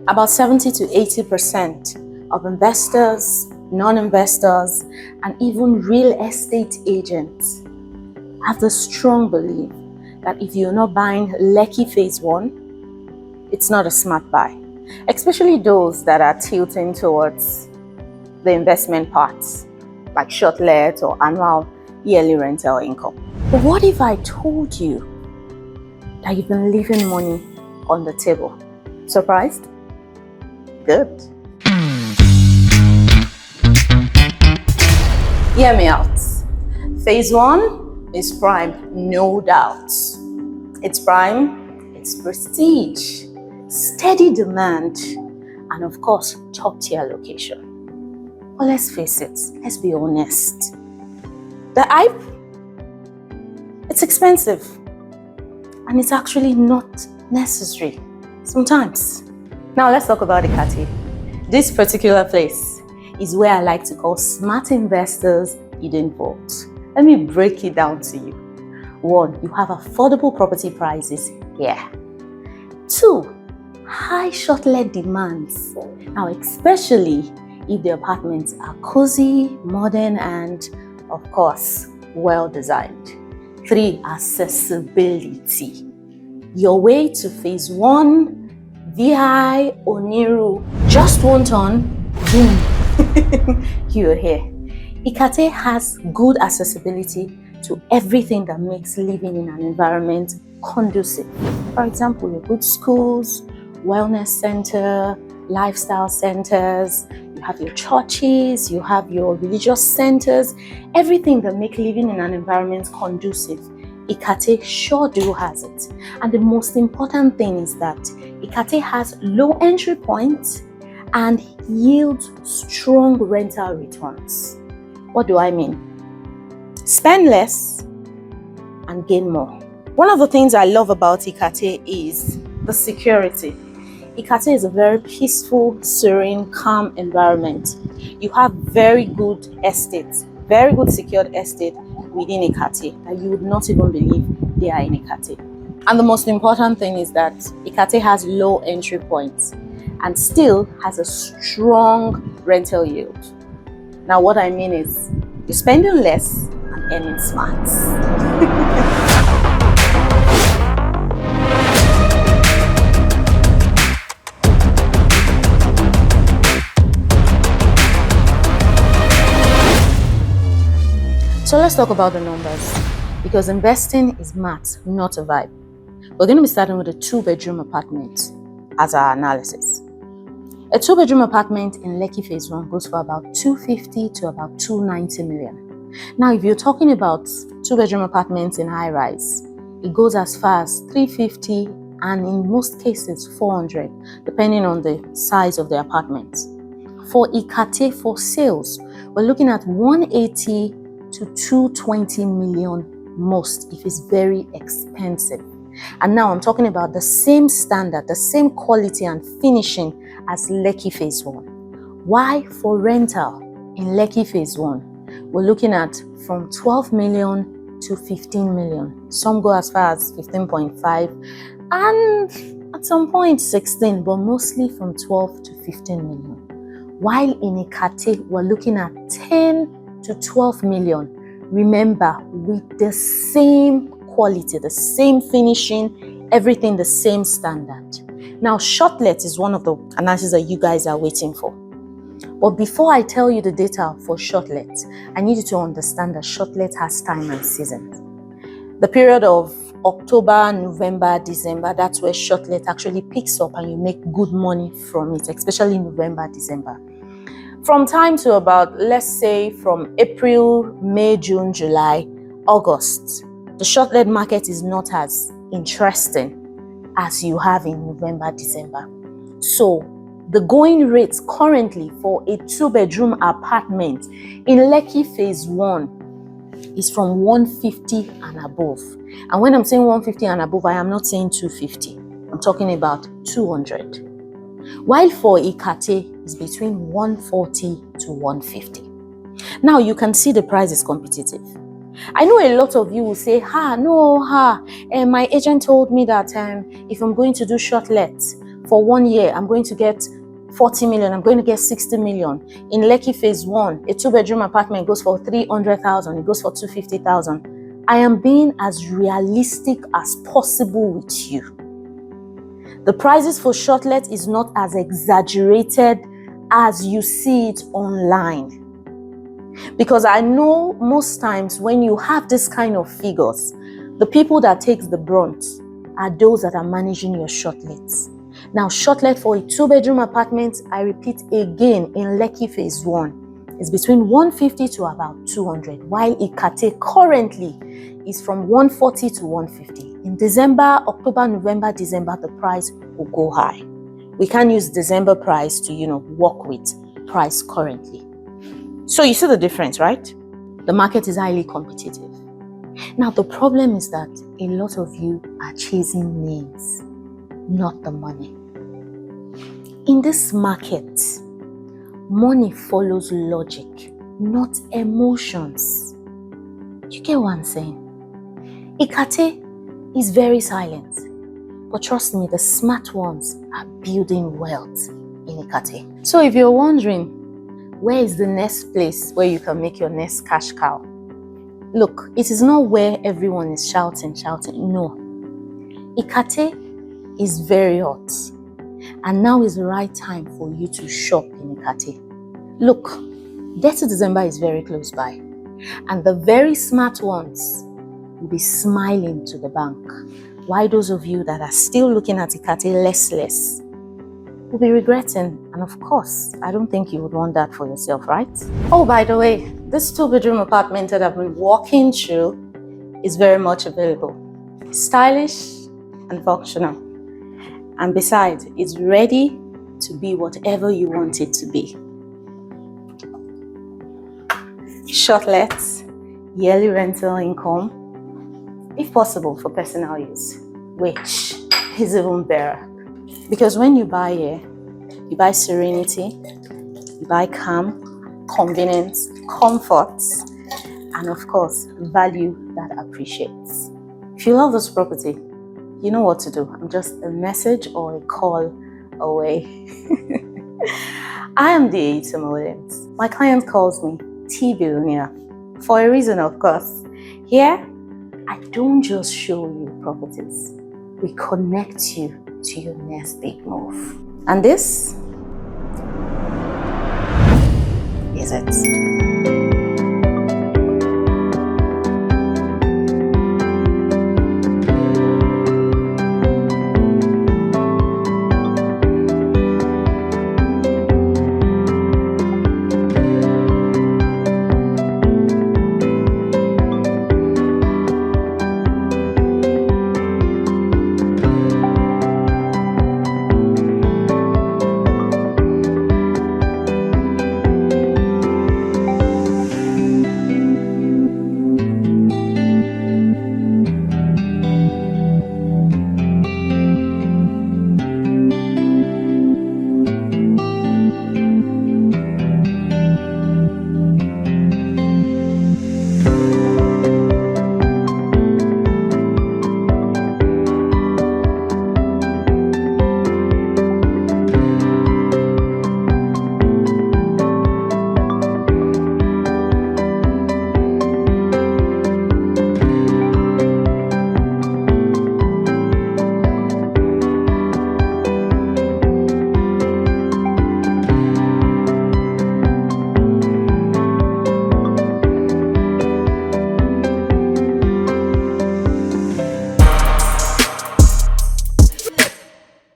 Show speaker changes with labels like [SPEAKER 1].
[SPEAKER 1] About 70 to 80% of investors, non-investors, and even real estate agents have the strong belief that if you're not buying Lekki Phase 1, it's not a smart buy, especially those that are tilting towards the investment parts, like Shortlet or annual yearly rental income. But what if I told you that you've been leaving money on the table? Surprised? Good. Hear me out. Phase 1 is prime, no doubt. It's prime, it's prestige, steady demand, and of course, top-tier location. But let's face it, let's be honest. The hype, it's expensive, and it's actually not necessary sometimes. Now let's talk about Ikate. This particular place is where I like to call smart investors hidden vault. Let me break it down to you. 1, you have affordable property prices here. 2, high shortlet demands. Now, especially if the apartments are cozy, modern, and of course, well designed. 3, accessibility. Your way to Phase 1, VI Oniru, just one turn, boom, you're here. Ikate has good accessibility to everything that makes living in an environment conducive. For example, your good schools, wellness center, lifestyle centers, you have your churches, you have your religious centers, everything that makes living in an environment conducive. Ikate sure do has it. And the most important thing is that Ikate has low entry points and yields strong rental returns. What do I mean? Spend less and gain more. One of the things I love about Ikate is the security. Ikate is a very peaceful, serene, calm environment. You have very good estates, very good secured estate within Ikate that you would not even believe they are in Ikate. And the most important thing is that Ikate has low entry points and still has a strong rental yield. Now what I mean is you're spending less and earning smart. So let's talk about the numbers, because investing is math, not a vibe. We're going to be starting with a 2-bedroom apartment as our analysis. A 2-bedroom apartment in Lekki Phase 1 goes for about 250 to about 290 million. Now, if you're talking about 2-bedroom apartments in high rise, it goes as far as 350 and in most cases 400, depending on the size of the apartment. For Ikate for sales, we're looking at 180 to 220 million most if it's very expensive. And now I'm talking about the same standard, the same quality and finishing as Lekki Phase 1. Why for rental in Lekki Phase 1? We're looking at from 12 million to 15 million. Some go as far as 15.5 and at some point 16, but mostly from 12 to 15 million. While in Ikate, we're looking at 10 to 12 million. Remember, with the same quality, the same finishing, everything the same standard. Now, Shortlet is one of the analysis that you guys are waiting for. But before I tell you the data for Shortlet, I need you to understand that Shortlet has time and season. The period of October, November, December, that's where Shortlet actually picks up and you make good money from it, especially November, December. From time to about, let's say, from April, May, June, July, August, the Shortlet market is not as interesting as you have in November, December. So the going rates currently for a 2-bedroom apartment in Lekki Phase 1 is from 150 and above. And when I'm saying 150 and above, I am not saying 250. I'm talking about 200. While for Ikate, it's between 140 to 150. Now you can see the price is competitive. I know a lot of you will say, my agent told me that if I'm going to do Shortlet For 1 year, I'm going to get 40 million, I'm going to get 60 million. In Lekki Phase 1, a 2-bedroom apartment goes for 300,000, it goes for 250,000. I am being as realistic as possible with you. The prices for Shortlet is not as exaggerated as you see it online. Because I know most times when you have this kind of figures, the people that takes the brunt are those that are managing your Shortlets. Now, Shortlet for a 2-bedroom apartment, I repeat again, in Lekki Phase 1, is between 150 to about 200, while Ikate currently is from 140 to 150. In December, October, November, December, the price will go high. We can't use December price to, work with price currently. So you see the difference, right? The market is highly competitive. Now, the problem is that a lot of you are chasing names, not the money. In this market, money follows logic, not emotions. You get what I'm saying? Ikate is very silent, but trust me, the smart ones are building wealth in Ikate. So if you're wondering, where is the next place where you can make your next cash cow? Look, it is not where everyone is shouting. No. Ikate is very hot. And now is the right time for you to shop in Ikate. Look, 30 December is very close by. And the very smart ones will be smiling to the bank. While those of you that are still looking at Ikate less will be regretting. And of course, I don't think you would want that for yourself, right? Oh, by the way, this 2-bedroom apartment that I've been walking through is very much available. Stylish and functional. And besides, it's ready to be whatever you want it to be. Shortlet, yearly rental income, if possible for personal use, which is even better. Because when you buy here, you buy serenity, you buy calm, convenience, comfort, and of course, value that appreciates. If you love this property, you know what to do. I'm just a message or a call away. I am the Eyitemi Williams. My client calls me T-Billionaire for a reason, of course. Here, I don't just show you properties. We connect you to your next big move. And this is it.